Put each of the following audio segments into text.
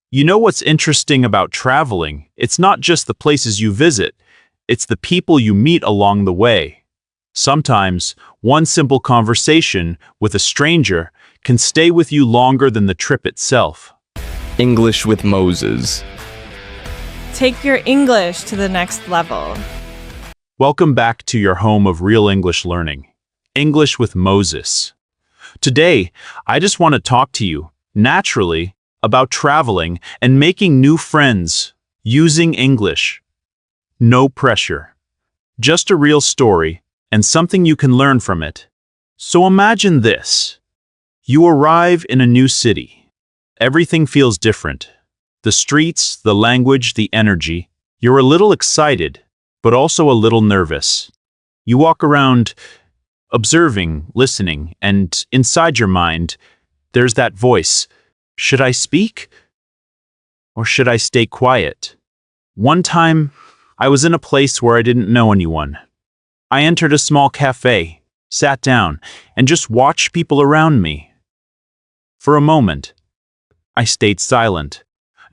You know what's interesting about traveling? It's not just the places you visit, it's the people you meet along the way. Sometimes, one simple conversation with a stranger can stay with you longer than the trip itself. English with Moses. Take your English to the next level. Welcome back to your home of real English learning. English with Moses. Today, I just want to talk to you, naturally, about traveling and making new friends using English. No pressure. Just a real story and something you can learn from it. So imagine this. You arrive in a new city. Everything feels different. The streets, the language, the energy. You're a little excited, but also a little nervous. You walk around observing, listening, and inside your mind, there's that voice. Should I speak? Or should I stay quiet? One time, I was in a place where I didn't know anyone. I entered a small cafe, sat down, and just watched people around me. For a moment, I stayed silent.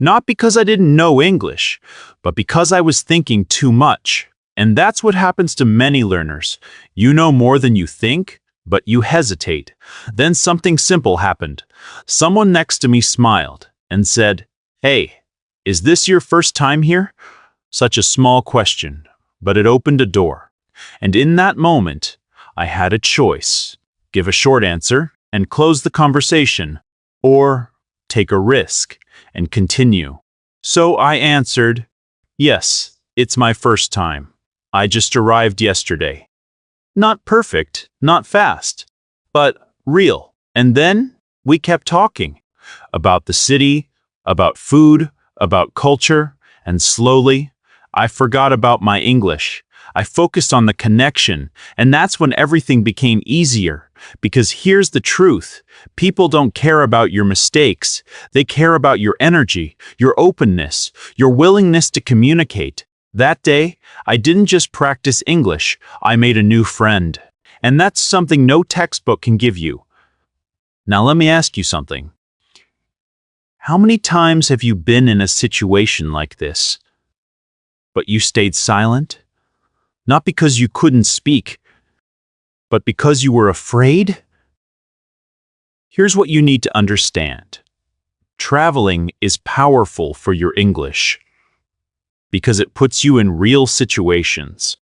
Not because I didn't know English, but because I was thinking too much. And that's what happens to many learners. You know more than you think, but you hesitate. Then something simple happened. Someone next to me smiled and said, "Hey, is this your first time here?" Such a small question, but it opened a door. And in that moment, I had a choice. Give a short answer and close the conversation, or take a risk and continue. So I answered, "Yes, it's my first time. I just arrived yesterday." Not perfect, not fast, but real. And then we kept talking about the city, about food, about culture, and slowly, I forgot about my English. I focused on the connection, and that's when everything became easier. Because here's the truth. People don't care about your mistakes. They care about your energy, your openness, your willingness to communicate. That day, I didn't just practice English, I made a new friend. And that's something no textbook can give you. Now let me ask you something. How many times have you been in a situation like this, but you stayed silent? Not because you couldn't speak, but because you were afraid? Here's what you need to understand. Traveling is powerful for your English, because it puts you in real situations.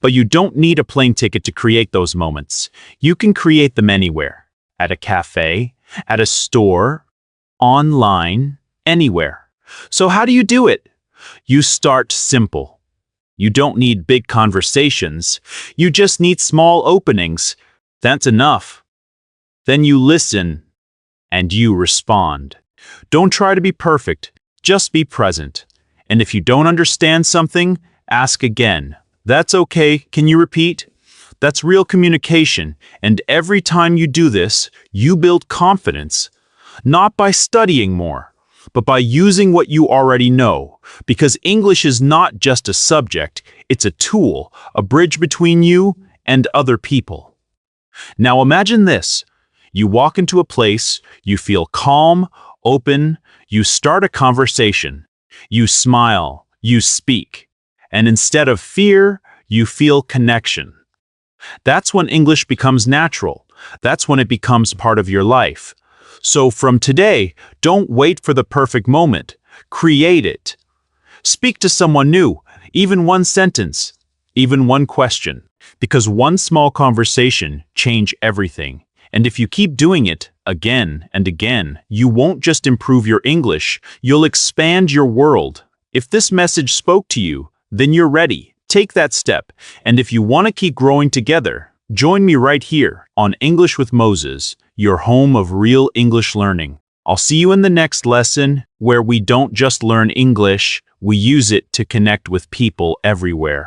But you don't need a plane ticket to create those moments. You can create them anywhere. At a cafe, at a store, online, anywhere. So how do you do it? You start simple. You don't need big conversations. You just need small openings. That's enough. Then you listen, and you respond. Don't try to be perfect. Just be present. And if you don't understand something, ask again. That's okay. Can you repeat? That's real communication. And every time you do this, you build confidence. Not by studying more, but by using what you already know. Because English is not just a subject, it's a tool, a bridge between you and other people. Now imagine this. You walk into a place, you feel calm, open, you start a conversation. You smile, you speak, and instead of fear, you feel connection. That's when English becomes natural. That's when it becomes part of your life. So from today, don't wait for the perfect moment. Create it. Speak to someone new, even one sentence, even one question, because one small conversation changes everything. And if you keep doing it again and again, you won't just improve your English, you'll expand your world. If this message spoke to you, then you're ready. Take that step. And if you want to keep growing together, join me right here on English with Moses, your home of real English learning. I'll see you in the next lesson, where we don't just learn English, we use it to connect with people everywhere.